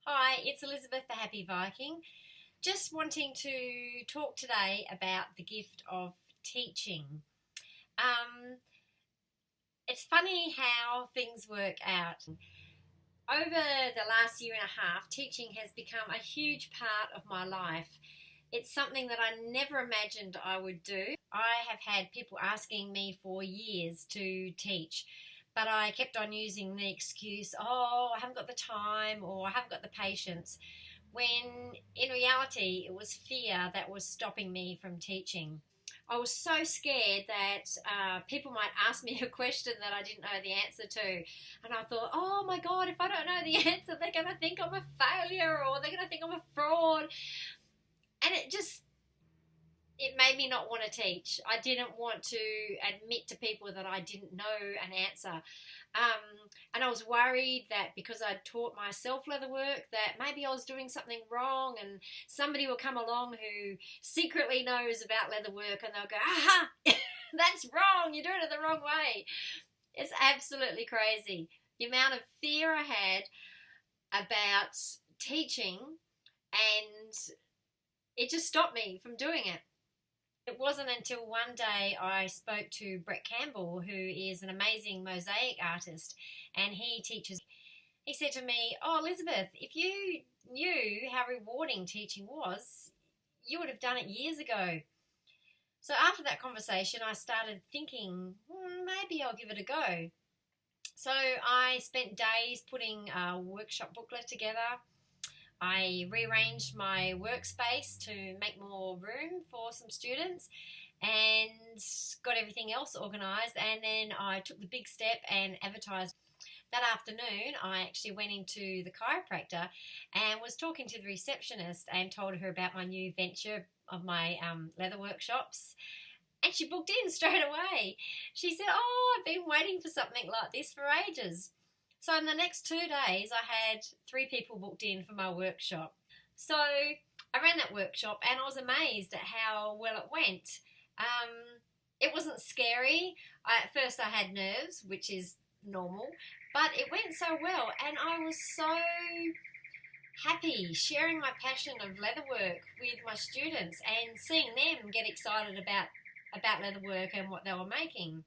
Hi, it's Elizabeth the Happy Viking. Just wanting to talk today about the gift of teaching. Um, it's funny how things work out. Over the last year and a half, teaching has become a huge part of my life. It's something that I never imagined I would do. I have had people asking me for years to teach, but I kept on using the excuse, oh, I haven't got the time or I haven't got the patience, when in reality it was fear that was stopping me from teaching. I was so scared that people might ask me a question that I didn't know the answer to. And I thought, oh my God, if I don't know the answer, they're going to think I'm a failure or they're going to think I'm a fraud. And it made me not want to teach. I didn't want to admit to people that I didn't know an answer. And I was worried that because I'd taught myself leatherwork, that maybe I was doing something wrong and somebody will come along who secretly knows about leatherwork and they'll go, aha, that's wrong, you're doing it the wrong way. It's absolutely crazy. The amount of fear I had about teaching, and it just stopped me from doing it. It wasn't until one day I spoke to Brett Campbell, who is an amazing mosaic artist, and he teaches. He said to me, oh, Elizabeth, if you knew how rewarding teaching was, you would have done it years ago. So after that conversation, I started thinking, maybe I'll give it a go. So I spent days putting a workshop booklet together. I rearranged my workspace to make more room for some students and got everything else organised, and then I took the big step and advertised. That afternoon I actually went into the chiropractor and was talking to the receptionist and told her about my new venture of my leather workshops, and she booked in straight away. She said, oh, I've been waiting for something like this for ages. So in the next 2 days, I had 3 people booked in for my workshop. So I ran that workshop and I was amazed at how well it went. It wasn't scary. At first I had nerves, which is normal, but it went so well and I was so happy sharing my passion of leatherwork with my students and seeing them get excited about leatherwork and what they were making.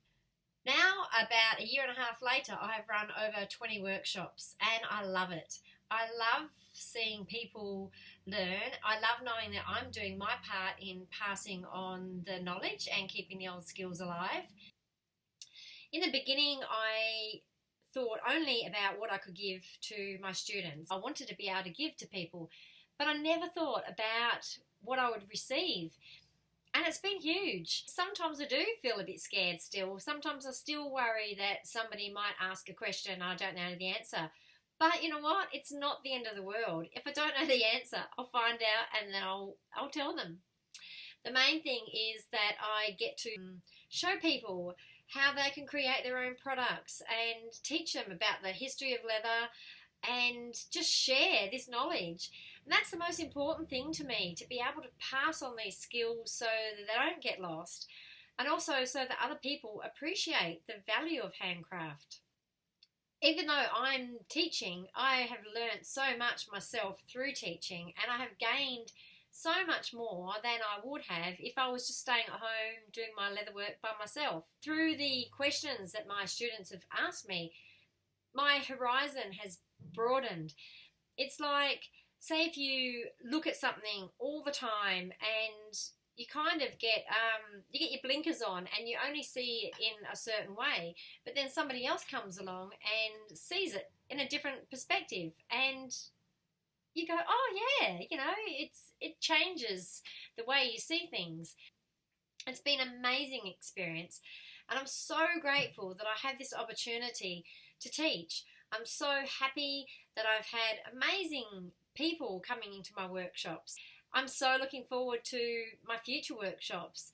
Now, about a year and a half later, I have run over 20 workshops and I love it. I love seeing people learn. I love knowing that I'm doing my part in passing on the knowledge and keeping the old skills alive. In the beginning, I thought only about what I could give to my students. I wanted to be able to give to people, but I never thought about what I would receive. And it's been huge. Sometimes I do feel a bit scared still. Sometimes I still worry that somebody might ask a question and I don't know the answer. But you know what? It's not the end of the world. If I don't know the answer, I'll find out and then I'll tell them. The main thing is that I get to show people how they can create their own products and teach them about the history of leather and just share this knowledge. And that's the most important thing to me, to be able to pass on these skills so that they don't get lost, and also so that other people appreciate the value of handcraft. Even though I'm teaching, I have learnt so much myself through teaching, and I have gained so much more than I would have if I was just staying at home doing my leatherwork by myself. Through the questions that my students have asked me, my horizon has broadened. It's like, say if you look at something all the time and you kind of get you get your blinkers on and you only see it in a certain way, but then somebody else comes along and sees it in a different perspective and you go, oh yeah, it changes the way you see things. It's been an amazing experience and I'm so grateful that I have this opportunity to teach. I'm so happy that I've had amazing people coming into my workshops. I'm so looking forward to my future workshops.